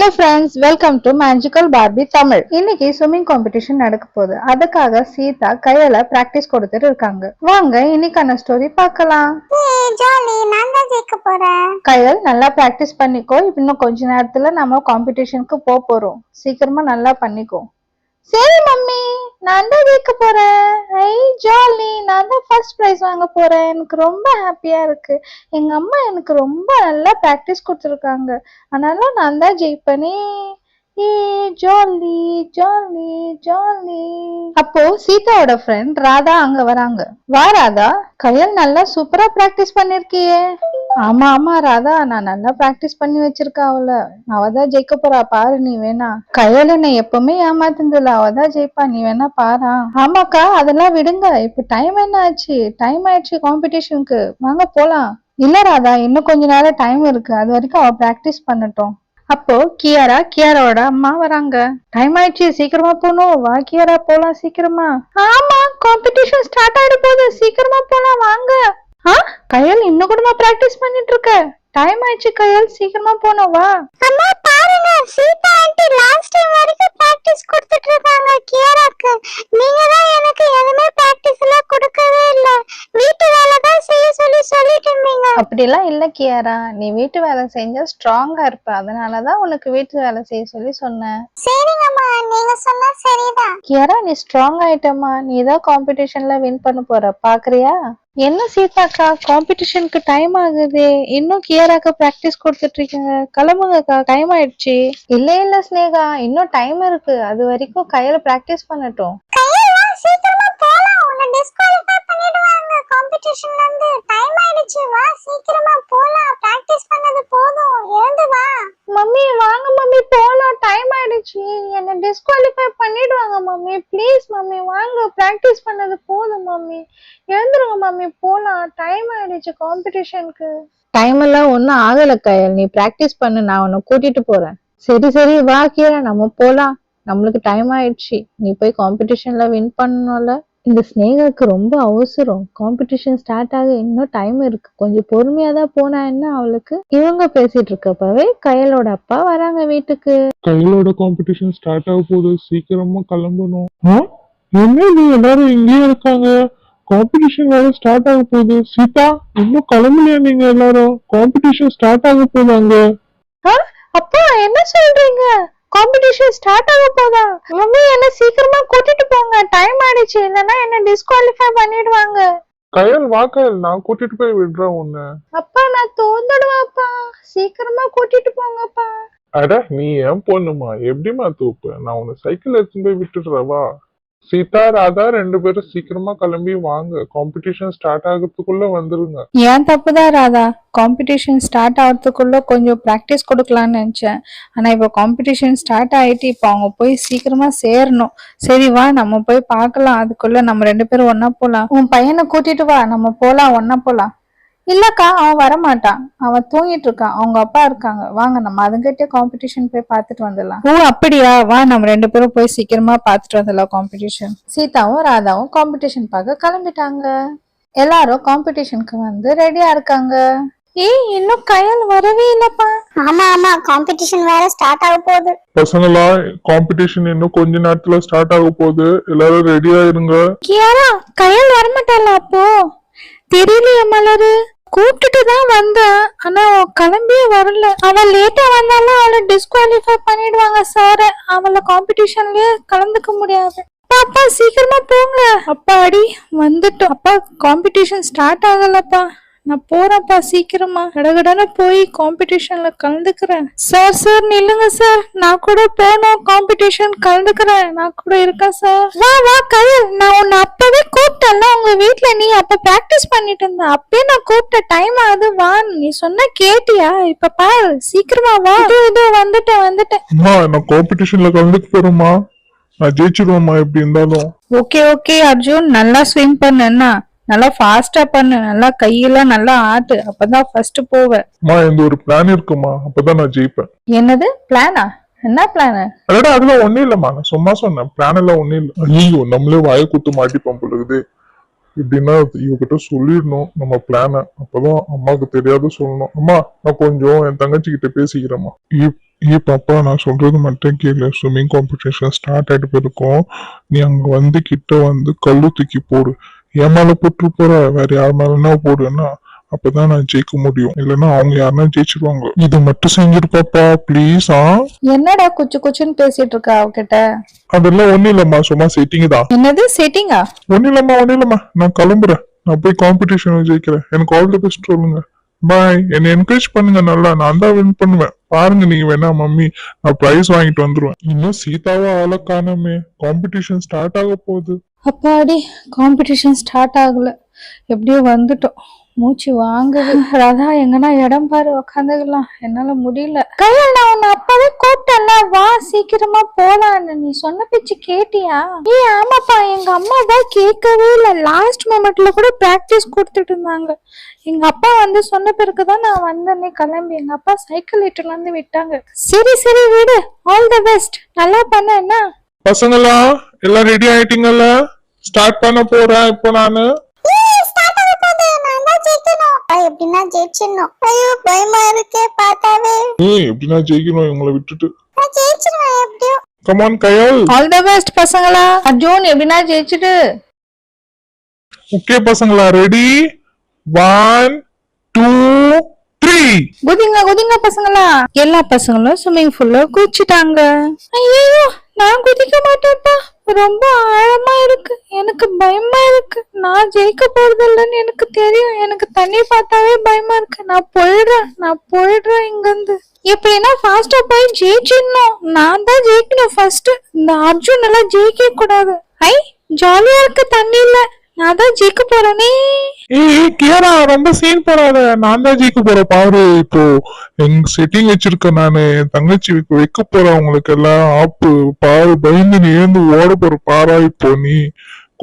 Hello friends, welcome to magical Barbie Tamil. இன்னைக்கு swimming competition நடக்க போகுது. அதுக்காக சீதா கையில பிராக்டிஸ் கொடுத்துட்டு இருக்காங்க. வாங்க இன்னைக்கான ஸ்டோரி பார்க்கலாம். கையல் நல்லா பிராக்டிஸ் பண்ணிக்கோ. இன்னும் கொஞ்ச நேரத்துல நம்ம காம்படிஷனுக்கு போறோம். சீக்கிரமா நல்லா பண்ணிக்கோ. சரி மம்மி, நான் தான் ஜெயிக்க போறேன். ஐ ஜாலி, நான் தான் ஃபர்ஸ்ட் பிரைஸ் வாங்க போறேன். எனக்கு ரொம்ப ஹாப்பியா இருக்கு. எங்க அம்மா எனக்கு ரொம்ப நல்லா பிராக்டிஸ் கொடுத்துருக்காங்க. அதனால நான் தான் ஜெயிப்பனே. ஏ ஜாலி ஜாலி ஜாலி. அப்போ சீதாவோட ஃப்ரெண்ட் ராதா அங்க வராங்க. வா ராதா, கையல் நல்லா சூப்பரா பிராக்டிஸ் பண்ணிருக்கியே. ஆமா ஆமா ராதா, நான் நல்லா பிராக்டிஸ் பண்ணி வச்சிருக்கா. அவதான் ஜெயிக்க போறா பாரு, நீ வேணா. கையல் என்ன எப்பவுமே ஏமாத்துந்தல, அவதான் ஜெயிப்பா, நீ வேணா பாரா. ஆமாக்கா, அதெல்லாம் விடுங்க. இப்ப டைம் என்ன ஆச்சு? டைம் ஆயிடுச்சு காம்படிஷனுக்கு, வாங்க போலாம். இல்ல ராதா, இன்னும் கொஞ்ச நேரம் டைம் இருக்கு. அது வரைக்கும் அவ பிராக்டிஸ் பண்ணட்டும். அப்போ கியாராவோட அம்மா வராங்க. டைம் ஆயிடுச்சு, சீக்கிரமா போகணும். வா கியாரா, போலாம் சீக்கிரமா. ஆமா, காம்படிஷன் ஸ்டார்ட் ஆயிட போகுது, சீக்கிரமா போலாம் வாங்க. கையல் இன்னும் கூட பிராக்டிஸ் பண்ணிட்டு இருக்க. டைம் ஆயிடுச்சு கையல், சீக்கிரமா போனோம் வா. அம்மா பாருங்க, சீதா ஆண்டி லாஸ்ட் டைம் வரைக்கும் பிராக்டிஸ் கொடுத்துட்டு இருக்காங்க கியாராக்கு. நீங்க தான் எனக்கு எதுவுமே பிராக்டிஸ் எல்லாம் கொடுக்கவே இல்ல. வீட்டு வேலை தான் செய்ய சொல்லிட்டு இருந்தீங்க. அப்படிலாம் இல்ல கியாரா, நீ வீட்டு வேலை செஞ்சா ஸ்ட்ராங்கா இருப்ப, அதனாலதான் உனக்கு வீட்டு வேலை செய்ய சொன்னேன். சரிங்கம்மா, நீங்க சொன்னா சரிதான். கியாரா, நீ ஸ்ட்ராங் ஆயிட்டம்மா. நீ தான் காம்படிஷன்ல வின் பண்ண போற, பாக்குறியா? என்ன சீதாக்கா, காம்படிஷனுக்கு டைம் ஆகுது, இன்னும் கியாராக்கு பிராக்டிஸ் கொடுத்துட்டு இருக்கீங்க. கிளம்புங்கக்கா, டைம் ஆயிடுச்சு. இல்ல ஸ்னேகா, இன்னும் டைம் இருக்கு. அது வரைக்கும் கையில பிராக்டிஸ் பண்ணட்டும். சீக்கிரமா போலாம், உன்னை டிஸ்குவாலிஃபை பண்ணிடுவாங்க காம்படிஷன்ல இருந்து. டைம் ஆயிடுச்சு, வா சீக்கிரமா போலாம். பிராக்டிஸ் பண்ணது போதும், எழுந்து வா. மம்மி வாங்க மம்மி போலாம், டைம் ஆயிடுச்சு. என்ன டிஸ்குவாலிஃபை பண்ணிடுவாங்க மம்மி, ப்ளீஸ் மம்மி வாங்க, பிராக்டிஸ் பண்ணது போதும் மம்மி. எழுந்துருங்க மம்மி, போலாம், டைம் ஆயிடுச்சு காம்படிஷனுக்கு. டைம் எல்லாம் ஒன்னும் ஆகல கையல், நீ பிராக்டிஸ் பண்ணு, நான் உன்னை கூட்டிட்டு போறேன். சரி வா கீரா, நம்ம போலாம். நம்மளுக்கு டைம் ஆயிடுச்சு, நீ போய் காம்படிஷன்ல வின் பண்ணணும்ல. இந்த ஸ்னேகாக்கு ரொம்ப அவசரம், காம்படிஷன் ஸ்டார்ட் ஆக இன்னும் டைம் இருக்கு, கொஞ்சம் பொறுமையாதான் போனா என்ன அவளுக்கு. இவங்க பேசிட்டு இருக்கப்பவே கையலோட அப்பா வராங்க வீட்டுக்கு. கையலோட காம்படிஷன் ஸ்டார்ட் ஆக போகுது, சீக்கிரமா கிளம்பணும். என்ன நீ எல்லாரும் இங்கேயே இருக்காங்க? காம்படிஷன் வேற ஸ்டார்ட் ஆக போகுது. சீதா, இன்னும் கிளம்பலையா நீங்க எல்லாரும்? காம்படிஷன் ஸ்டார்ட் ஆக போதாங்க. அப்பா என்ன சொல்றீங்க? காம்படிஷன் ஸ்டார்ட் ஆக போதா? மம்மி என்ன சீக்கிரமா கூட்டிட்டு போங்க, டைம் ஆயிடுச்சு, இல்லன்னா என்ன டிஸ்குவாலிஃபை பண்ணிடுவாங்க. கையல் வா கையல், நான் கூட்டிட்டு போய் விடுறேன் உன்னை. அப்பா நான் தோந்துடுவாப்பா, சீக்கிரமா கூட்டிட்டு போங்கப்பா. அட நீ ஏன் பொண்ணுமா, எப்படிமா தூப்பு? நான் உன்னை சைக்கிள் எடுத்துட்டு போய் விட்டுடுறவா. சீதா ராதா ரெண்டு பேரும் சீக்கிரமா கிளம்பி வாங்க, காம்படிஷன் ஸ்டார்ட் ஆகிறதுக்குள்ள வந்துருங்க. ஏன் தப்புதான் ராதா, காம்படிஷன் ஸ்டார்ட் ஆகிறதுக்குள்ள கொஞ்சம் பிராக்டிஸ் கொடுக்கலான்னு நினைச்சேன். ஆனா இப்ப காம்படிஷன் ஸ்டார்ட் ஆயிட்டு இப்ப அவங்க போய் சீக்கிரமா சேரணும். சரி வா, நம்ம போய் பார்க்கலாம். அதுக்குள்ள நம்ம ரெண்டு பேரும் ஒன்னா போலாம். உன் பையனை கூட்டிட்டு வா, நம்ம போலாம், ஒன்னா போலாம். இல்லக்கா, அவன் வரமாட்டான், அவன் தூங்கிட்டு இருக்கான், அவங்க அப்பா இருக்காங்க. வாங்க நம்ம அதுங்கிட்டே காம்படிஷன் போய் பாத்துட்டு வந்துடலாம். ஓ அப்படியா, வா நம்ம ரெண்டு பேரும் போய் சீக்கிரமா பாத்துட்டு வந்துடலாம் காம்படிஷன். சீதாவும் ராதாவும் காம்படிஷன் பார்க்க கிளம்பிட்டாங்க. எல்லாரும் காம்படிஷனுக்கு வந்து ரெடியா இருக்காங்க. ஏய், இன்னும் கையல் வரவே இல்லப்பா. ஆமா, காம்படிஷன் வேற ஸ்டார்ட் ஆக போகுது. பசங்களா, காம்படிஷன் இன்னும் கொஞ்ச நேரத்துல ஸ்டார்ட் ஆக போகுது, எல்லாரும் ரெடியா இருங்க. கியாரா, கையல் வரமாட்டாளா? அப்போ தெரியலையே மலரு, கூப்பிட்டுட்டு தான் வந்தேன், ஆனா கிளம்பியே வரல. அவ லேட்டா வந்தாலும் அவளை டிஸ்குவாலிஃபை பண்ணிடுவாங்க சார், அவளை காம்படிஷன்லயே கலந்துக்க முடியாது. அப்பா சீக்கிரமா போங்க. அப்பா அடி வந்துட்டோம். அப்பா காம்படிஷன் ஸ்டார்ட் ஆகலப்பா, நான் போறேன்ப்பா, சீக்கிரமா கடகடன்னு போய் காம்படிஷன்ல கலந்துக்கிறேன். சார் நில்லுங்க சார், நான் கூட போனோம், காம்படிஷன் கலந்துக்கிறேன், நான் கூட இருக்கேன் சார். வா கையல், நான் உன்னை அப்பவே கூப்பிட்டேன்ல உங்க வீட்டுல, நீ அப்ப பிராக்டிஸ் பண்ணிட்டு இருந்த, அப்பயே நான் கூப்பிட்ட, டைம் ஆகுது வா, நீ சொன்ன கேட்டியா? இப்ப பாரு, சீக்கிரமா வா. இது வந்துட்டேன். நான் காம்படிஷன்ல கலந்துக்க போறேம்மா, நான் ஜெயிச்சிருவேம்மா எப்படி இருந்தாலும். ஓகே அர்ஜுன், நல்லா ஸ்விம் பண்ணு, நல்லா ஃபாஸ்டா பண்ணு, நல்லா கையெல்லாம் நல்லா ஆட்டு, அப்பதான் ஃபர்ஸ்ட் போவேன். இந்த ஒரு பிளான் இருக்குமா, அப்பதான் நான் ஜெயிப்பேன். என்னது பிளானா? என்ன பிளான்? அடடா அதெல்லாம் ஒண்ணு இல்லம்மா, நான் சும்மா சொன்னேன், பிளான் எல்லாம் ஒண்ணு இல்ல. ஐயோ, நம்மளே வாயை குத்து மாட்டிப்போம் பொழுது. இப்படின்னா இவகிட்ட சொல்லிடணும் நம்ம பிளான, அப்பதான் அம்மாவுக்கு தெரியாத சொல்லணும். அம்மா, நான் கொஞ்சம் என் தங்கச்சி கிட்ட பேசிக்கிறேம்மா. பாப்பா நான் சொல்றது மட்டும் கேளு. ஸ்விம்மிங் காம்படிஷன் ஸ்டார்ட் ஆயிட்டு போயிருக்கோம். நீ அங்க வந்து கிட்ட வந்து கல்லு தூக்கி போடு. என் மேல போட்டு போற, வேற யார் மேலன்னா போடுன்னா அப்பதான் நான் ஜெயிக்க முடியும். இல்லைன்னா அவங்க யாருன்னா ஜெயிச்சிருவாங்க. இது மட்டும் செஞ்சிரு பாப்பா ப்ளீஸ். என்னடா குச்சு குச்சுன்னு பேசிட்டு இருக்கா அவகிட்ட? அதெல்லாம் ஒண்ணும் இல்லம்மா, சும்மா செட்டிங் தான். என்னது செட்டிங்கா? ஒண்ணும் இல்லம்மா, நான் கிளம்புறேன். நான் போய் காம்படிஷன் ஜெயிக்கிறேன். எனக்கு ஆல் தி பெஸ்ட் சொல்லுங்க. பாய். என்னை என்கரேஜ் பண்ணுங்க நல்லா, நான் தான் வின் பண்ணுவேன். பாருங்க நீங்க வேணா மம்மி, நான் பிரைஸ் வாங்கிட்டு வந்துருவேன். இன்னும் சீதாவா ஆள காணோமே. காம்படிஷன் ஸ்டார்ட் ஆக போகுது. அப்பாடி, காம்படிஷன் ஸ்டார்ட் ஆகல, எப்படியோ வந்துட்டோம். மூச்சு வாங்குது. ராதா எங்கன்னா இடம் பாரு, உக்காந்துக்கலாம். என்னால முடியல. கையில் நான் உன்னை அப்பவே கூப்பிட்டல, வா சீக்கிரமா போலான்னு. நீ சொன்ன பேச்சு கேட்டியா? ஆமாப்பா, எங்க அம்மா தான் கேட்கவே இல்லை. லாஸ்ட் மொமெண்ட்ல கூட பிராக்டிஸ் கொடுத்துட்டு இருந்தாங்க. எங்க அப்பா வந்து சொன்ன பிறகுதான் நான் வந்தேனே கிளம்பி. எங்க அப்பா சைக்கிள் இட்டுல இருந்து விட்டாங்க. சரி சரி விடு, ஆல் தி பெஸ்ட், நல்லா பண்ண. என்ன பசங்களா எல்லாம் ரெடி ஆயிட்டீங்கல்ல? ஸ்டார்ட் பண்ண போறேன் இப்போ நானு. எப்படின்னா ஜெயிச்சிடணும். ஐயோ பயமா இருக்கே பார்த்தாவே. எப்படின்னா ஜெயிக்கணும் இவங்களை விட்டுட்டு. நான் ஜெயிச்சிருவேன் எப்படியோ. Come on Kayal. All the best பசங்களா. அர்ஜுன் எப்படின்னா ஜெயிச்சிட்டு. ஓகே பசங்களா, ரெடி? 1 2 3. குதிங்க குதிங்க பசங்களா. எல்லா பசங்களும் ஸ்விம்மிங் பூல்ல குதிச்சுட்டாங்க. ஐயோ நான் குதிக்க மாட்டேன்ப்பா, ரொம்ப ஆழமா இருக்கு, எனக்கு பயமா இருக்கு. நான் ஜெயிக்க போறது இல்லைன்னு எனக்கு தெரியும். எனக்கு தண்ணி பார்த்தாவே பயமா இருக்கு. நான் போயிடுறேன் இங்க இருந்து. எப்படின்னா ஃபாஸ்டா போய் ஜெயிச்சிடணும். நான் தான் ஜெயிக்கணும் ஃபர்ஸ்ட். இந்த அர்ஜுன் எல்லாம் ஜெயிக்க கூடாது. ஐ ஜாலியா இருக்கு தண்ணி இல்ல. நான் தான் ஜெயிக்க போறேனே. கியாரா ரொம்ப சீன் போடாத, நான் தான் ஜெயிக்க போறேன் பாரு. இப்போ எங்க செட்டிங் வச்சிருக்கேன் நானு. என் தங்கச்சி வைக்க போறேன் உங்களுக்கு எல்லாம் ஆப்பு பாரு. பயந்து நீ ஏந்து ஓட போற பாரா. இப்போ நீ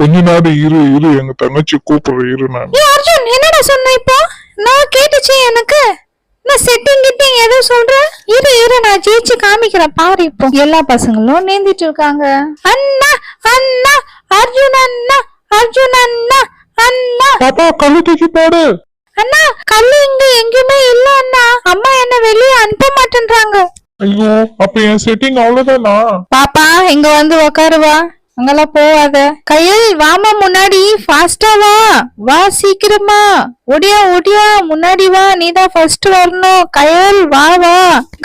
கொஞ்ச நேரம் இரு எங்க தங்கச்சி கூப்பிடுற இரு. நான் அர்ஜுன் என்னடா சொன்ன இப்போ? நான் கேட்டுச்சு எனக்கு. நான் செட்டிங் கிட்டிங் ஏதோ சொல்றேன். இரு நான் ஜெயிச்சு காமிக்கிறேன் பாரு. இப்போ எல்லா பசங்களும் நீந்திட்டு இருக்காங்க. அண்ணா அண்ணா அர்ஜுன் அண்ணா அர்ஜுன் அண்ணா அண்ணா. பாப்பா கல்லு தூக்கி போடு. அண்ணா கல்லு இங்க எங்கேயுமே இல்ல அண்ணா. அம்மா என்ன வெளியே அனுப்ப மாட்டேன்றாங்க. ஐயோ அப்ப என் செட்டிங் அவ்வளவுதானா? பாப்பா இங்க வந்து உக்காருவா, அங்கெல்லாம் போவாத. கையில் வாமா முன்னாடி, ஃபாஸ்டா வா சீக்கிரமா. ஒடியா முன்னாடி வா, நீதான் ஃபர்ஸ்ட் வரணும். கயல் வா.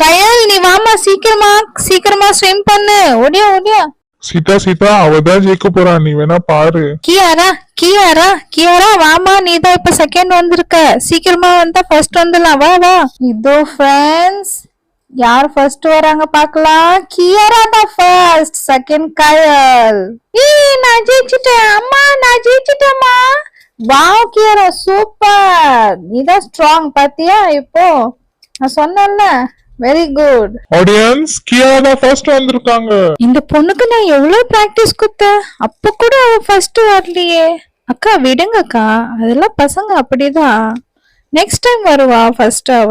கயல் நீ வாமா சீக்கிரமா ஸ்விம் பண்ணு. ஒடியா. சீதா அவதான் ஜெயிக்க போறா, நீ வேணா பாரு. கியாரா வாமா, நீதான் இப்ப செகண்ட் வந்திருக்க. சீக்கிரமா வந்தா ஃபர்ஸ்ட் வந்துடலாம். வா. இதோ ஃப்ரெண்ட்ஸ், யார் ஃபர்ஸ்ட் வராங்க பார்க்கலாம். கியாரா தான் ஃபர்ஸ்ட், செகண்ட் கயல். நான் ஜெயிச்சிட்டேன் அம்மா, நான் ஜெயிச்சிட்டேம்மா. வாவ் கியாரா சூப்பர், நீதான் ஸ்ட்ராங் பாத்தியா. இப்போ நான் சொன்னேன்ல, வெரி குட். ஆடியன்ஸ், கியாரா தான் ஃபர்ஸ்ட் வந்திருக்காங்க. இந்த பொண்ணுக்கு நான் எவ்வளவு பிராக்டிஸ் கொடுத்தேன், அப்ப கூட அவ ஃபர்ஸ்ட் வரலையே. அக்கா விடுங்கக்கா, அதெல்லாம் பசங்க அப்படிதான். நெக்ஸ்ட் டைம் வருவா ஃபர்ஸ்ட் அவ.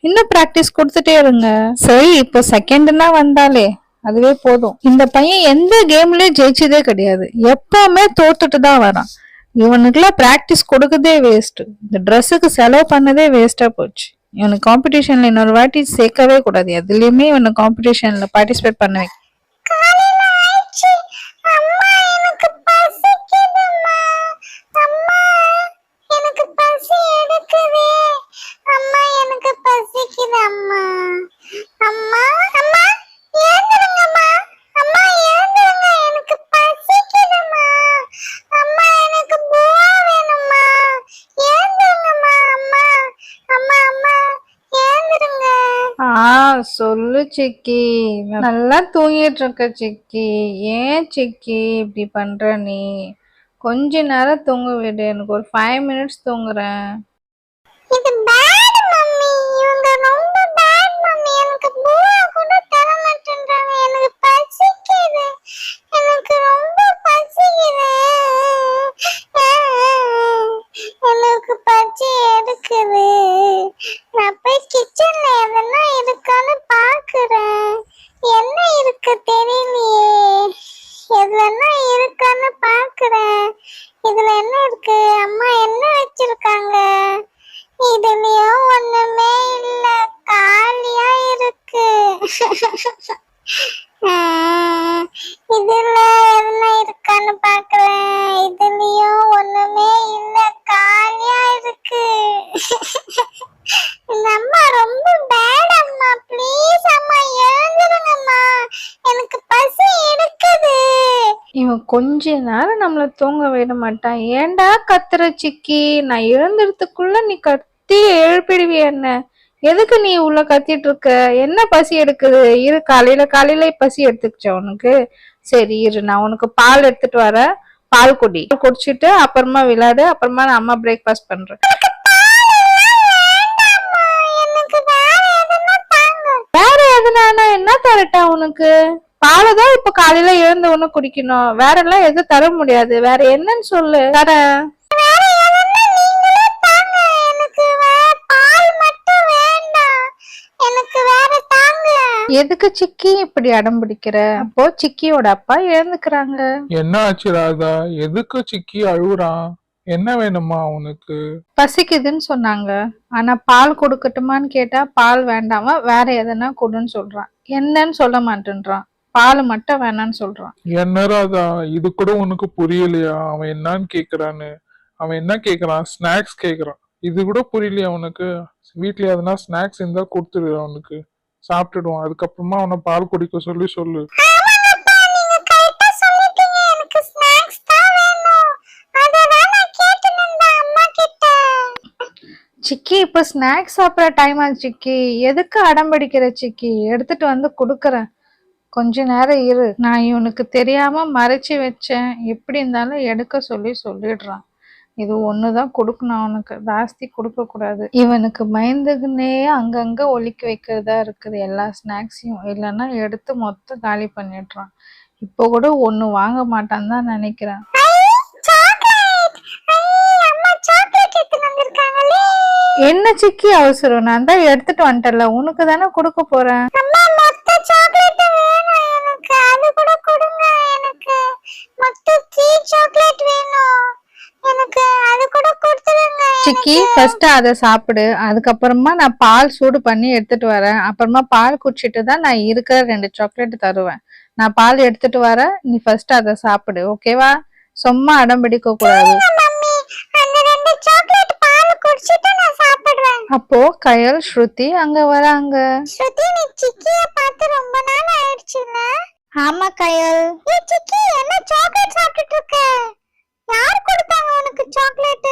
இன்னும் பிராக்டிஸ் கொடுத்துட்டே இருங்க. சரி இப்போ செகண்ட்னா வந்தாலே அதுவே போதும். இந்த பையன் எந்த கேம்லயும் ஜெயிச்சதே கிடையாது, எப்பவுமே தோத்துட்டு தான் வரான். இவனுக்குலாம் பிராக்டிஸ் கொடுக்கதே வேஸ்ட். இந்த ட்ரெஸ்ஸுக்கு செலவு பண்ணதே வேஸ்டா போச்சு. இவனுக்கு காம்படிஷன்ல இன்னொரு வாட்டி சேர்க்கவே கூடாது. எதுலயுமே இவனை காம்படிஷன்ல பார்ட்டிசிபேட் பண்ண வைக்க. காலையில ஆயிடுச்சு. அம்மா எனக்கு பசிக்குதும்மா. அம்மா எனக்கு பசி எடுக்குது. அம்மா எனக்கு பசிக்குது. அம்மா ஏந்திருங்கம்மா. அம்மா ஏந்திருங்க, எனக்கு பசிக்குதும்மா. அம்மா எனக்கு பூவா வேணும்மா. ஏந்திருங்கம்மா. அம்மா ஏந்திருங்க. சொல்லு சிக்கி, நல்லா தூங்கிட்டு இருக்க சிக்கி. ஏன் சிக்கி இப்படி பண்ற நீ? கொஞ்ச நேரம் தூங்க விடு, எனக்கு ஒரு 5 மினிட்ஸ் தூங்குறேன். இது பேட் மம்மி, இவங்க ரொம்ப பேட் மம்மி. எனக்கு பூவா கூட தர மாட்டேன்றாங்க. எனக்கு பசிக்குது, எனக்கு ரொம்ப பசிக்குது. எனக்கு பசி எடுக்குது. நான் போய் கிச்சன்ல எதனா இருக்கான்னு பாக்குறேன். என்ன இருக்கு தெரியலையே. எதுலன்னா இருக்கான்னு பாக்குறேன். இதுல என்ன இருக்கு? அம்மா என்ன வச்சிருக்காங்க? இதுலயும் ஒண்ணுமே இல்ல, காலியா இருக்கு. ஆஹ், இதுல என்ன இருக்கான்னு பாக்குறேன். இதுலயும் ஒண்ணுமே இல்ல, காலியா இருக்கு. இந்த அம்மா ரொம்ப பேட் அம்மா, ப்ளீஸ் அம்மா எழுந்துருங்கம்மா, எனக்கு பசி எடுக்குது. இவன் கொஞ்ச நேரம் நம்மள தூங்க விட மாட்டான். ஏன்டா கத்துற சிக்கி? நான் எழுந்துறதுக்குள்ள நீ கத்தி எழுப்பிடுவிய என்ன? எதுக்கு நீ உள்ள கத்திட்டு இருக்க? என்ன பசி எடுக்குது? இரு, காலையில பசி எடுத்துக்கிச்ச உனக்கு? சரி இரு, நான் உனக்கு பால் எடுத்துட்டு வரேன். பால் குடி, குடிச்சிட்டு அப்புறமா விளையாடு. அப்புறமா நான் அம்மா பிரேக்ஃபாஸ்ட் பண்றேன். வேண்டாம்மா, எனக்கு வேற எதுனா தாங்க. வேற எதுனா என்ன தரட்டா உனக்கு? பாலைதான் இப்ப காலையில எழுந்த உடனே குடிக்கணும். வேற எல்லாம் எதுவும் தர முடியாது. வேற என்னன்னு சொல்லு, தரேன். வேற எதுனா நீங்களே தாங்க. எனக்கு வேற பால் மட்டும் வேண்டாம், எனக்கு வேற தாங்க. எதுக்கு சிக்கி இப்படி அடம் பிடிக்கிற? அப்போ சிக்கியோட அப்பா எழுந்துக்கிறாங்க. என்ன ஆச்சு ராதா? எதுக்கு சிக்கி அழுவுறான்? என்ன வேணுமா உனக்கு? பசிக்குதுன்னு சொன்னாங்க. ஆனா பால் கொடுக்கட்டுமான்னு கேட்டா பால் வேண்டாம வேற எதனா கொடுன்னு சொல்றான். என்னன்னு சொல்ல மாட்டேன்றான். பால் மட்டும் வேணான்னு சொல்றான். என்ன ராதா, இது கூட உனக்கு புரியலையா? அவன் என்னன்னு கேக்குறான்னு. அவன் என்ன கேக்குறான்? ஸ்நாக்ஸ் கேக்குறான். இது கூட புரியலையா உனக்கு? வீட்ல எதனா ஸ்நாக்ஸ் இருந்தா கொடுத்துடு அவனுக்கு, சாப்பிட்டுடுவான். அதுக்கப்புறமா அவனை பால் குடிக்க சொல்லி சொல்லு. ஆமாங்கப்பா, நீங்க கரெக்டா சொல்லிட்டீங்க. எனக்கு ஸ்நாக்ஸ் தான் வேணும். அததான் நான் கேட்டுன்னு இருந்தேன் அம்மா கிட்ட. சிக்கி இப்ப ஸ்நாக்ஸ் சாப்பிட்ற டைம் ஆச்சு. சிக்கி எதுக்கு அடம் பிடிக்கிற? சிக்கி எடுத்துட்டு வந்து குடுக்கறேன். கொஞ்ச நேரம் இரு. நான் இவனுக்கு தெரியாம மறைச்சு வச்சேன். எப்படி இருந்தாலும் எடுக்க சொல்லி சொல்லிடுறான். இது ஒண்ணுதான் கொடுக்கணும் அவனுக்கு, ஜாஸ்தி கொடுக்க கூடாது. இவனுக்கு பயந்துக்குன்னே அங்கங்க ஒலிக்க வைக்கிறதா இருக்குது எல்லா ஸ்நாக்ஸையும். இல்லைன்னா எடுத்து மொத்தம் காலி பண்ணிடுறான். இப்போ கூட ஒண்ணு வாங்க மாட்டான்னு தான் நினைக்கிறேன். ஐ, சாக்லேட். ஐ, அம்மா சாக்லேட் எடுத்து வந்திருக்காங்களே. என்ன சிக்கி அவசரம்? நான் தான் எடுத்துட்டு வந்துட்டல, உனக்கு தானே கொடுக்க போறேன். அம்மா, மொத்த சாக்லேட் வேணும் எனக்கு, அது கூட கொடுங்க. எனக்கு மொத்த 3 சாக்லேட் வேணும், எனக்கு அது கூட கொடுத்துருங்க. சிக்கி ஃபர்ஸ்ட் அதை சாப்பிடு. அதுக்கப்புறமா நான் பால் சூடு பண்ணி எடுத்துட்டு வரேன். அப்புறமா பால் குடிச்சிட்டு தான் நான் இருக்கிற 2 சாக்லேட் தருவேன். நான் பால் எடுத்துட்டு வரேன், நீ ஃபர்ஸ்ட் அதை சாப்பிடு, ஓகேவா? சும்மா அடம் பிடிக்க கூடாது. மம்மி, அந்த 2 சாக்லேட் பால் குடிச்சிட்டு நான் சாப்பிடுவேன். அப்போ கயல், ஸ்ருதி அங்க வராங்க. ஸ்ருதி, நீ சிக்கிய பார்த்து ரொம்ப நாள் ஆயிடுச்சுல? ஆமா கயல். ஏ சிக்கி, என்ன சாக்லேட் சாப்பிட்டுட்டு இருக்க? யார் கொடுத்தாங்க உனக்கு சாக்லேட்?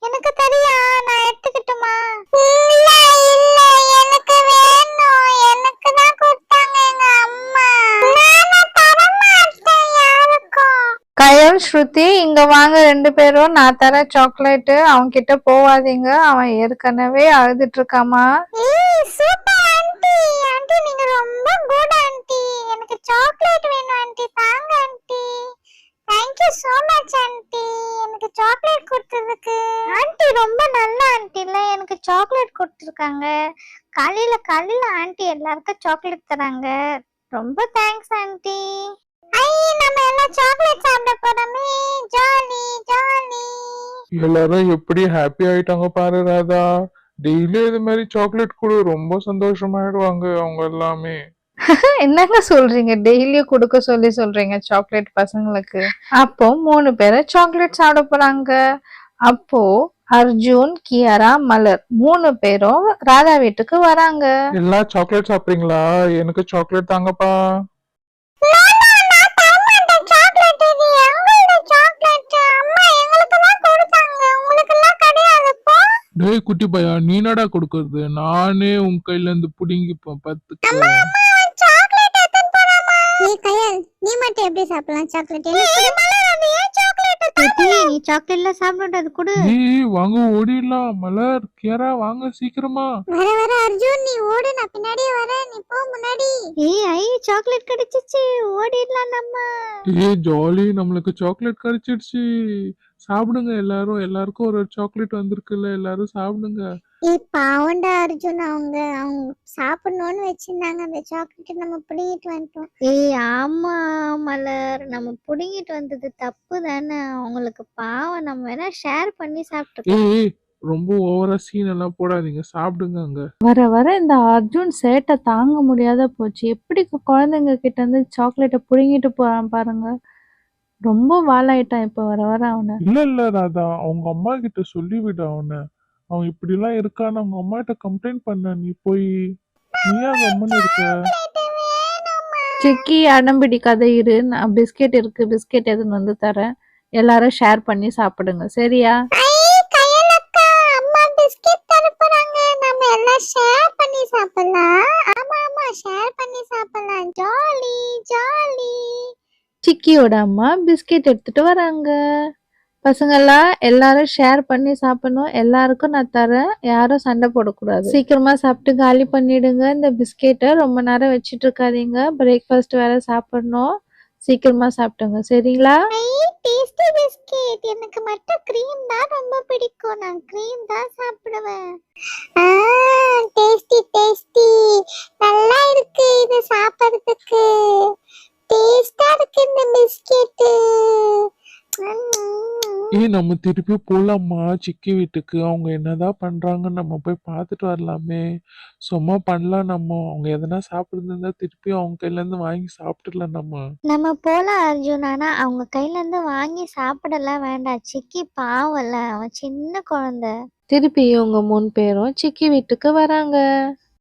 எனக்கு தெரியா, நான் எடுத்துக்கிட்டுமா? இல்ல இல்ல, எனக்கு வேணும், எனக்கு தான் கொடுத்தாங்க எங்க அம்மா. நான் தர மாட்டேன் யாருக்கும். கயல், ஸ்ருதி இங்க வாங்க 2 பேரும். நான் தர சாக்லேட். அவன் கிட்ட போவாதீங்க, அவன் ஏற்கனவே அழுதுட்டு இருக்காமா. ஏய், சூப்பர் ஆன்ட்டி. ஆன்ட்டி, நீங்க ரொம்ப குட் ஆன்ட்டி. எனக்கு சாக்லேட் வேணும் ஆன்ட்டி, தாங்க anti. Thank you so much anti, எனக்கு சாக்லேட் கொடுத்ததுக்கு. ஆன்ட்டி ரொம்ப நல்ல ஆன்ட்டி இல்ல, எனக்கு சாக்லேட் கொடுத்துருக்காங்க. காலையில ஆன்ட்டி எல்லாருக்கும் சாக்லேட் தராங்க. ரொம்ப தேங்க்ஸ் ஆன்ட்டி. ஐ, நம்ம எல்லாம் சாக்லேட் சாப்பிட போறோமே, ஜாலி ஜாலி. எல்லாரும் எப்படி ஹாப்பி ஆயிட்டாங்க பாரு ராதா. டெய்லி இது மாதிரி சாக்லேட் கொடு, ரொம்ப சந்தோஷமாயிடுவாங்க அவங்க எல்லாமே. என்னங்க சொல்றீங்க? டெய்லி கொடுக்க சொல்லி சொல்றீங்க சாக்லேட் பசங்களுக்கு? அப்போ 3 பேரை சாக்லேட் சாப்பிட போறாங்க. அப்போ அர்ஜுன், கியாரா, மலர் 3 பேரும் ராதா வீட்டுக்கு வராங்க. எல்லா சாக்லேட் சாப்பிடுறீங்களா? எனக்கு சாக்லேட் தாங்கப்பா. நான் தர மாட்டேன் சாக்லேட். இது எங்களோட சாக்லேட். அம்மா எங்களுக்கு தான் கொடுத்தாங்க, உங்களுக்கு எல்லாம் கிடையாது போ. டேய் குட்டி பையா, நீ என்னடா கொடுக்கறது? நானே உன் கையில இருந்து புடுங்கிப்பேன் பத்துக்கு. சாக்லேட் எடுத்துட்டு போறாமா? ஏய் கயல், நீ மட்டும் எப்படி சாப்பிடலாம் சாக்லேட்? ஏய் மலர், அது ஏன் சாக்லேட்? நீ சாக்லேட்ல சாப்பிடுறது கூட. ஏய் வாங்க ஓடிடலாம். மலர், கியாரா வாங்க சீக்கிரமா. வர அர்ஜுன், நீ ஓடு, நான் பின்னாடியே வரேன், நீ போ முன்னாடி. ஏய் ஐ, சாக்லேட் கிடைச்சிச்சு, ஓடிடலாம் நம்ம. ஏய் ஜாலி, நம்மளுக்கு சாக்லேட் கிடைச்சிடுச்சு. சாப்பிடுங்க எல்லாரும். எல்லாருக்கும் ஒரு சாக்லேட் வந்திருக்குல்ல, எல்லாரும் சாப்பிடுங்க. ஏய் பாவண்டா அர்ஜுன், அவங்க சாப்பிடணும்னு வச்சிருந்தாங்க அந்த சாக்லேட், நம்ம புடிங்கிட்டு வந்துட்டோம். ஏய் ஆமா மலர், நம்ம புடிங்கிட்டு வந்தது தப்பு தானே. அவங்களுக்கு பாவம், நம்ம வேணா ஷேர் பண்ணி சாப்பிட்டுக்கலாம். ஏய் ரொம்ப ஓவரா சீன் எல்லாம் போடாதீங்க, சாப்பிடுங்க அங்க. வர வர இந்த அர்ஜுன் சேட்டை தாங்க முடியாத போச்சு. எப்படி குழந்தைங்க கிட்ட இருந்து சாக்லேட்டை புடுங்கிட்டு போறான் பாருங்க. ரொம்ப வாலாயிட்டான் இப்ப வர வர அவனை. இல்ல ராதா, அவங்க அம்மா கிட்ட சொல்லிவிடு அவனை. அவன் இப்படி எல்லாம் இருக்கான்னு அவங்க அம்மா கிட்ட கம்ப்ளைண்ட் பண்ண. நீ போய் நீயா கம்முன்னு இருக்க? சிக்கி அடம் பிடிக்காத இரு, நான் பிஸ்கெட் இருக்கு, பிஸ்கெட் எதுன்னு வந்து தரேன். எல்லாரும் ஷேர் பண்ணி சாப்பிடுங்க, சரியா? கையலக்கா அம்மா பிஸ்கட் தரப்போறாங்க. நம்ம எல்லாம் ஷேர் பண்ணி சாப்பிடலாம். ஆமா ஆமா ஷேர் பண்ணி சாப்பிடலாம். Jolly jolly. சிக்கியோட அம்மா பிஸ்கெட் எடுத்துட்டு வராங்க. பசங்கெல்லாம் எல்லாரும் ஷேர் பண்ணி சாப்பிடணும். எல்லாருக்கும் நான் தரேன், யாரும் சண்டை போடக்கூடாது. சீக்கிரமா சாப்பிட்டு காலி பண்ணிடுங்க இந்த பிஸ்கெட்டை. ரொம்ப நேரம் வச்சிட்டு இருக்காதீங்க, பிரேக்ஃபாஸ்ட் வேற சாப்பிடணும். சீக்கிரமா சாப்பிட்டுங்க, சரிங்களா? Tasty biscuit. எனக்கு மட்டும் க்ரீம் தான் ரொம்ப பிடிக்கும். நான் க்ரீம் தான் சாப்பிடுவேன். Tasty tasty. நல்லா இருக்கு இது சாப்பிடுறதுக்கு. டேஸ்டா இருக்கு இந்த பிஸ்கெட். நம்ம திருப்பி போலாமா சிக்கி வீட்டுக்கு? அவங்க என்னதான் பண்றாங்கன்னு நம்ம போய் பார்த்துட்டு வரலாமே. சும்மா பண்ணலாம் நம்ம. அவங்க எதனா சாப்பிடுறதா திருப்பி அவங்க கையில இருந்து வாங்கி சாப்பிட்டுடலாம் நம்ம. நம்ம போலாம் அர்ஜுன். ஆனா அவங்க கையில இருந்து வாங்கி சாப்பிடலாம் வேண்டாம். சிக்கி பாவம்ல, அவன் சின்ன குழந்தை. திருப்பி இவங்க 3 பேரும் சிக்கி வீட்டுக்கு வராங்க.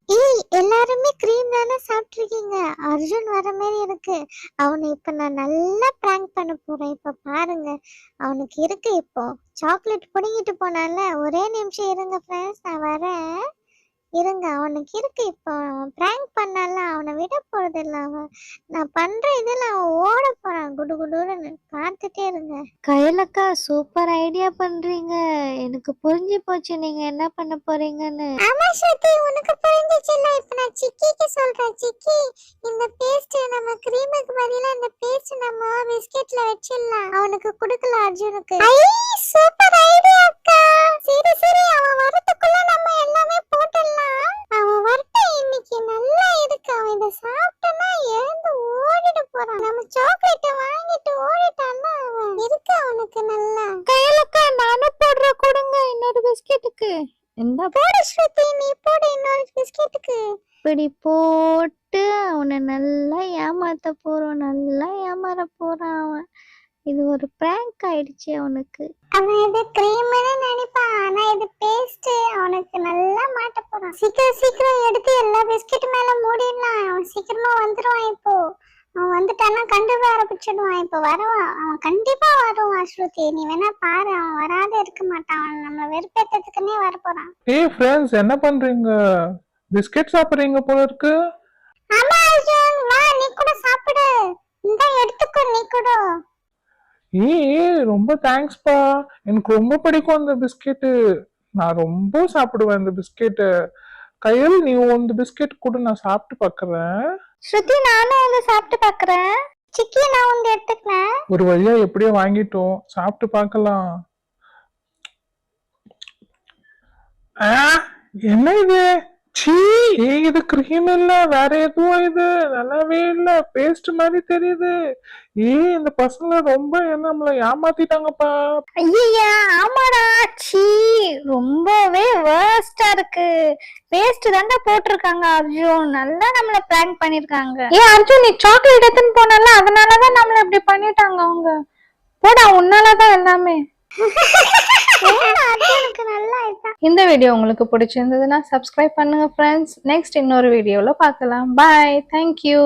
ஏய் எல்லாருமே க்ரீம் தானே சாப்பிட்டுருக்கீங்க. அர்ஜுன் வர மாதிரி இருக்கு. அவனை இப்ப நான் நல்லா பிராங்க் பண்ண போறேன். இப்ப பாருங்க அவனுக்கு இருக்கு. இப்போ சாக்லேட் புடுங்கிட்டு போனால. ஒரே நிமிஷம் இருங்க ஃப்ரெண்ட்ஸ், நான் வரேன். இருங்க, அவனுக்கு இருக்கு. இப்போ அவன் பிராங்க் பண்ணால அவனை விட போறது இல்ல. அவன் நான் பண்ற இதுல அவன் ஓட போறான் குடு குடுன்னு. பார்த்துட்டே இருங்க. கையலக்கா சூப்பர் ஐடியா பண்றீங்க. எனக்கு புரிஞ்சு போச்சு நீங்க என்ன பண்ண போறீங்கன்னு. ஆமா ஸ்ருதி, உனக்கு புரிஞ்சுச்சுல. இப்ப நான் சிக்கிக்கு சொல்றேன். சிக்கி, இந்த பேஸ்ட் நம்ம கிரீமுக்கு பதிலா இந்த பேஸ்ட் நம்ம பிஸ்கெட்ல வச்சிடலாம். அவனுக்கு கொடுக்கல அர்ஜுனுக்கு. சூப்பர் ஐடியா அக்கா. சரி சரி, அவன் வரதுக்குள்ள நம்ம எல்லாமே போட்டுடலாம். அவன் வரட்டும், இன்னைக்கு நல்லா இருக்கு. அவன் இதை சாப்பிட்டனா எழுந்து ஓடிட்டு போறான். நம்ம சாக்லேட்டை வாங்கிட்டு ஓடிட்டான்னா அவன் இருக்கு அவனுக்கு நல்லா. கையலக்கா நானும் போடுற, கொடுங்க இன்னொரு பிஸ்கெட்டுக்கு. இந்த போடு ஸ்ருதி, நீ போடு இன்னொரு பிஸ்கெட்டுக்கு. இப்படி போட்டு அவனை நல்லா ஏமாத்த போறோம். நல்லா ஏமாற போறான் அவன். இது ஒரு பிராங்க் ஆயிடுச்சு அவனுக்கு. அவன் இது கிரீம்னு நினைப்பான், ஆனா இது பேஸ்ட். அவனுக்கு நல்லா மாட்ட போறான். சீக்கிரம் சீக்கிரம் எடுத்து எல்லா பிஸ்கெட் மேல மூடிடலாம். அவன் சீக்கிரமா வந்துருவான். இப்போ அவன் வந்துட்டானா கண்டுக்க ஆரம்பிச்சிடுவான். இப்போ வருவான், அவன் கண்டிப்பா வருவான். ஸ்ருதி, நீ வேணா பாரு, அவன் வராத இருக்க மாட்டான். அவன் நம்மள வெறுப்பேற்றதுக்குன்னே வர போறான். ஏய் ஃப்ரெண்ட்ஸ், என்ன பண்றீங்க? பிஸ்கெட் சாப்பிடுறீங்க போல இருக்கு. ஆமா அர்ஜுன், வா நீ கூட சாப்பிடு. இந்த எடுத்துக்கோ நீ கூட. ஏய் ரொம்ப தேங்க்ஸ்ப்பா. எனக்கு ரொம்ப பிடிக்கும் அந்த பிஸ்கெட்டு. நான் ரொம்ப சாப்பிடுவேன் இந்த பிஸ்கெட்டு. கையில் நீ இந்த பிஸ்கெட் கூட நான் சாப்பிட்டு பார்க்கறேன். ஸ்ருதி, நானும் வந்து சாப்பிட்டு பார்க்கறேன். சிக்கி, நான் வந்து எடுத்துக்கிறேன். ஒரு வழியா எப்படியோ வாங்கிட்டோம், சாப்பிட்டு பார்க்கலாம். என்ன இது? சீ, இது கிரீம் இல்ல, வேற எதுவும். இது நல்லாவே இல்ல, பேஸ்ட் மாதிரி தெரியுது. இந்த பசங்க ரொம்ப நம்மள ஏமாத்திட்டாங்கப்பா. ஐயா ஆமாடா. சீ, ரொம்பவே வேர்ஸ்டா இருக்கு. பேஸ்ட் தாண்டா போட்டிருக்காங்க அர்ஜுன். நல்லா நம்மள பிராங்க் பண்ணிருக்காங்க. ஏன் அர்ஜுன், நீ சாக்லேட் எடுத்துன்னு போனல, அதனாலதான் நம்மள இப்படி பண்ணிட்டாங்க அவங்க. போடா, உன்னாலதான் எல்லாமே. அர்ஜுனுக்கு நல்லா இருக்கா. இந்த வீடியோ உங்களுக்கு பிடிச்சிருந்ததுன்னா சப்ஸ்கிரைப் பண்ணுங்க ஃப்ரெண்ட்ஸ். நெக்ஸ்ட் இன்னொரு வீடியோல பார்க்கலாம். பாய், தேங்க்யூ.